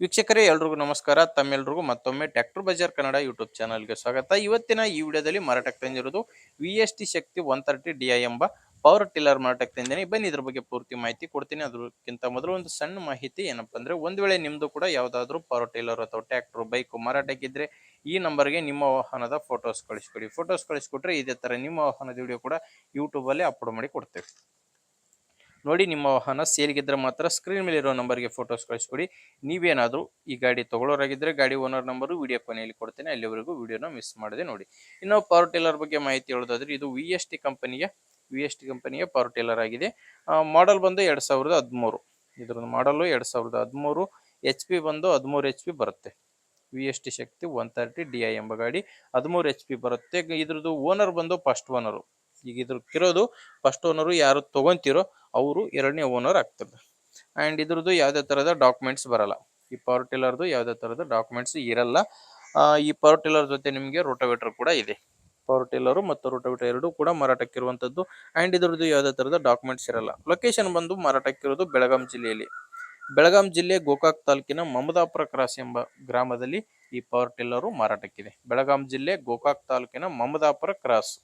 ವೀಕ್ಷಕರೇ ಎಲ್ರಿಗೂ ನಮಸ್ಕಾರ. ತಮ್ಮೆಲ್ರಿಗೂ ಮತ್ತೊಮ್ಮೆ ಟ್ರ್ಯಾಕ್ಟರ್ ಬಜಾರ್ ಕನ್ನಡ ಯೂಟ್ಯೂಬ್ ಚಾನಲ್ಗೆ ಸ್ವಾಗತ. ಇವತ್ತಿನ ಈ ವಿಡಿಯೋದಲ್ಲಿ ಮಾರಾಟಕ್ಕೆ ತಂದಿರೋದು VST ಶಕ್ತಿ 130 DI ಎಂಬ ಪವರ್ ಟಿಲ್ಲರ್ ಮಾರಾಟಕ್ಕೆ ತಂದೇನೆ. ಬನ್ನಿ ಇದ್ರ ಬಗ್ಗೆ ಪೂರ್ತಿ ಮಾಹಿತಿ ಕೊಡ್ತೀನಿ. ಅದಕ್ಕಿಂತ ಮೊದಲು ಒಂದು ಸಣ್ಣ ಮಾಹಿತಿ ಏನಪ್ಪ ಅಂದ್ರೆ, ಒಂದ್ ವೇಳೆ ನಿಮ್ದು ಕೂಡ ಯಾವ್ದಾದ್ರು ಪವರ್ ಟಿಲ್ಲರ್ ಅಥವಾ ಟ್ರ್ಯಾಕ್ಟರ್ ಬೈಕ್ ಮಾರಾಟಕ್ಕಿದ್ರೆ ಈ ನಂಬರ್ಗೆ ನಿಮ್ಮ ವಾಹನದ ಫೋಟೋಸ್ ಕಳಿಸ್ಕೊಡಿ. ಫೋಟೋಸ್ ಕಳಿಸ್ಕೊಟ್ರೆ ಇದೇ ತರ ನಿಮ್ಮ ವಾಹನದ ವಿಡಿಯೋ ಕೂಡ ಯೂಟ್ಯೂಬ್ ಅಲ್ಲಿ ಅಪ್ಲೋಡ್ ಮಾಡಿ ಕೊಡ್ತೇವೆ. ನೋಡಿ, ನಿಮ್ಮ ವಾಹನ ಸೇಲ್ಗಿದ್ರೆ ಮಾತ್ರ ಸ್ಕ್ರೀನ್ ಮೇಲೆ ಇರೋ ನಂಬರ್ಗೆ ಫೋಟೋಸ್ ಕಳಿಸ್ಕೊಡಿ. ನೀವೇನಾದರೂ ಈ ಗಾಡಿ ತಗೊಳ್ಳೋರಾಗಿದ್ರೆ ಗಾಡಿ ಓನರ್ ನಂಬರು ವಿಡಿಯೋ ಕೊನೆಯಲ್ಲಿ ಕೊಡ್ತೇನೆ, ಅಲ್ಲಿವರೆಗೂ ವಿಡಿಯೋನ ಮಿಸ್ ಮಾಡದೆ ನೋಡಿ. ಇನ್ನು ಪವರ್ ಟಿಲ್ಲರ್ ಬಗ್ಗೆ ಮಾಹಿತಿ ಹೇಳೋದಾದ್ರೆ, ಇದು VST ಕಂಪನಿಯ ಪವರ್ ಟಿಲ್ಲರ್ ಆಗಿದೆ. ಮಾಡೆಲ್ ಬಂದು 2013. ಇದ್ರ ಮಾಡಲು 2013. HP ಬಂದು 13 HP ಬರುತ್ತೆ. VST ಶಕ್ತಿ 130 DI ಎಂಬ ಗಾಡಿ 13 HP ಬರುತ್ತೆ. ಇದ್ರದ್ದು ಓನರ್ ಬಂದು ಫಸ್ಟ್ ಓನರು. ಈಗ ಇದ್ರಕ್ಕಿರೋದು ಫಸ್ಟ್ ಓನರು, ಯಾರು ತಗೊಂತಿರೋ ಅವರು ಎರಡನೇ ಓನರ್ ಆಗ್ತದೆ. ಅಂಡ್ ಇದ್ರದ್ದು ಯಾವುದೇ ತರಹದ ಡಾಕ್ಯುಮೆಂಟ್ಸ್ ಬರಲ್ಲ. ಈ ಪವರ್ ಟಿಲ್ಲರ್ದು ಯಾವುದೇ ತರಹದ ಡಾಕ್ಯುಮೆಂಟ್ಸ್ ಇರಲ್ಲ. ಈ ಪವರ್ ಟಿಲ್ಲರ್ ಜೊತೆ ನಿಮಗೆ ರೋಟೋವೇಟರ್ ಕೂಡ ಇದೆ. ಪವರ್ ಟಿಲ್ಲರು ಮತ್ತು ರೋಟೋವೇಟರ್ ಎರಡೂ ಕೂಡ ಮಾರಾಟಕ್ಕಿರುವಂಥದ್ದು. ಅಂಡ್ ಇದ್ರದ್ದು ಯಾವುದೇ ತರಹದ ಡಾಕ್ಯುಮೆಂಟ್ಸ್ ಇರಲ್ಲ. ಲೊಕೇಶನ್ ಬಂದು ಮಾರಾಟಕ್ಕಿರೋದು ಬೆಳಗಾಂ ಜಿಲ್ಲೆಯಲ್ಲಿ. ಬೆಳಗಾಂ ಜಿಲ್ಲೆ ಗೋಕಾಕ್ ತಾಲೂಕಿನ ಮಮದಾಪುರ ಕ್ರಾಸ್ ಎಂಬ ಗ್ರಾಮದಲ್ಲಿ ಈ ಪವರ್ ಟಿಲ್ಲರು ಮಾರಾಟಕ್ಕಿದೆ. ಬೆಳಗಾಂ ಜಿಲ್ಲೆ ಗೋಕಾಕ್ ತಾಲೂಕಿನ ಮಮದಾಪುರ ಕ್ರಾಸ್.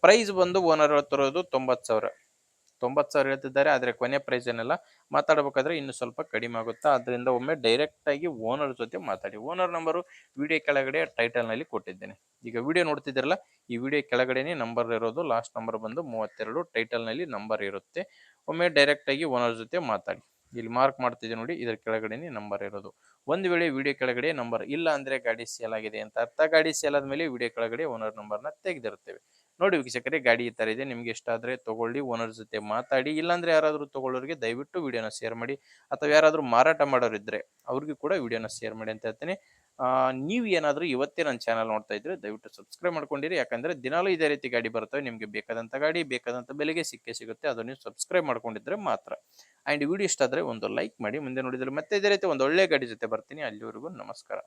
ಪ್ರೈಸ್ ಬಂದು ಓನರ್ ಹೇಳ್ತಿರೋದು 90,000 ಹೇಳ್ತಿದ್ದಾರೆ. ಆದರೆ ಕೊನೆ ಪ್ರೈಸ್ ಏನೆಲ್ಲ ಮಾತಾಡಬೇಕಾದ್ರೆ ಇನ್ನು ಸ್ವಲ್ಪ ಕಡಿಮೆ ಆಗುತ್ತಾ, ಅದರಿಂದ ಒಮ್ಮೆ ಡೈರೆಕ್ಟ್ ಆಗಿ ಓನರ್ ಜೊತೆ ಮಾತಾಡಿ. ಓನರ್ ನಂಬರು ವಿಡಿಯೋ ಕೆಳಗಡೆ ಟೈಟಲ್ ನಲ್ಲಿ ಕೊಟ್ಟಿದ್ದೇನೆ. ಈಗ ವಿಡಿಯೋ ನೋಡ್ತಿದ್ದೀರಲ್ಲ, ಈ ವಿಡಿಯೋ ಕೆಳಗಡೆನೆ ನಂಬರ್ ಇರೋದು. ಲಾಸ್ಟ್ ನಂಬರ್ ಬಂದು 32. ಟೈಟಲ್ ನಲ್ಲಿ ನಂಬರ್ ಇರುತ್ತೆ. ಒಮ್ಮೆ ಡೈರೆಕ್ಟ್ ಆಗಿ ಓನರ್ ಜೊತೆ ಮಾತಾಡಿ. ಇಲ್ಲಿ ಮಾರ್ಕ್ ಮಾಡ್ತಿದ್ದೆ ನೋಡಿ, ಇದರ ಕೆಳಗಡೆನೆ ನಂಬರ್ ಇರೋದು. ಒಂದು ವೇಳೆ ವಿಡಿಯೋ ಕೆಳಗಡೆ ನಂಬರ್ ಇಲ್ಲ ಅಂದ್ರೆ ಗಾಡಿ ಸೇಲ್ ಆಗಿದೆ ಅಂತ ಅರ್ಥ. ಗಾಡಿ ಸೇಲ್ ಆದ್ಮೇಲೆ ವಿಡಿಯೋ ಕೆಳಗಡೆ ಓನರ್ ನಂಬರ್ನ ತೆಗೆದಿರುತ್ತೇವೆ. ನೋಡಿ ವೀಕ್ಷಕರೇ, ಗಾಡಿ ಈ ತರ ಇದೆ. ನಿಮ್ಗೆ ಇಷ್ಟ ಆದ್ರೆ ತಗೊಳ್ಳಿ, ಓನರ್ ಜೊತೆ ಮಾತಾಡಿ. ಇಲ್ಲಾಂದ್ರೆ ಯಾರಾದ್ರೂ ತಗೊಳ್ಳೋರಿಗೆ ದಯವಿಟ್ಟು ವಿಡಿಯೋನ ಶೇರ್ ಮಾಡಿ, ಅಥವಾ ಯಾರಾದ್ರೂ ಮಾರಾಟ ಮಾಡೋರಿದ್ರೆ ಅವ್ರಿಗೂ ಕೂಡ ವಿಡಿಯೋನ ಶೇರ್ ಮಾಡಿ ಅಂತ ಹೇಳ್ತೀನಿ. ನೀವು ಏನಾದರೂ ಇವತ್ತೇ ನನ್ನ ಚಾನಲ್ ನೋಡ್ತಾ ಇದ್ರೆ ದಯವಿಟ್ಟು ಸಬ್ಸ್ಕ್ರೈಬ್ ಮಾಡ್ಕೊಂಡಿರಿ. ಯಾಕಂದ್ರೆ ದಿನಾಲೂ ಇದೇ ರೀತಿ ಗಾಡಿ ಬರ್ತವೆ. ನಿಮ್ಗೆ ಬೇಕಾದಂತ ಗಾಡಿ ಬೇಕಾದಂತ ಬೆಲೆಗೆ ಸಿಗುತ್ತೆ. ಅದು ನೀವು ಸಬ್ಸ್ಕ್ರೈಬ್ ಮಾಡ್ಕೊಂಡಿದ್ರೆ ಮಾತ್ರ. ಅಂಡ್ ವಿಡಿಯೋ ಇಷ್ಟ ಆದ್ರೆ ಒಂದು ಲೈಕ್ ಮಾಡಿ. ಮುಂದೆ ನೋಡಿದ್ರೆ ಮತ್ತೆ ಇದೇ ರೀತಿ ಒಂದು ಒಳ್ಳೆ ಗಾಡಿ ಜೊತೆ ಬರ್ತೀನಿ. ಅಲ್ಲಿವರೆಗೂ ನಮಸ್ಕಾರ.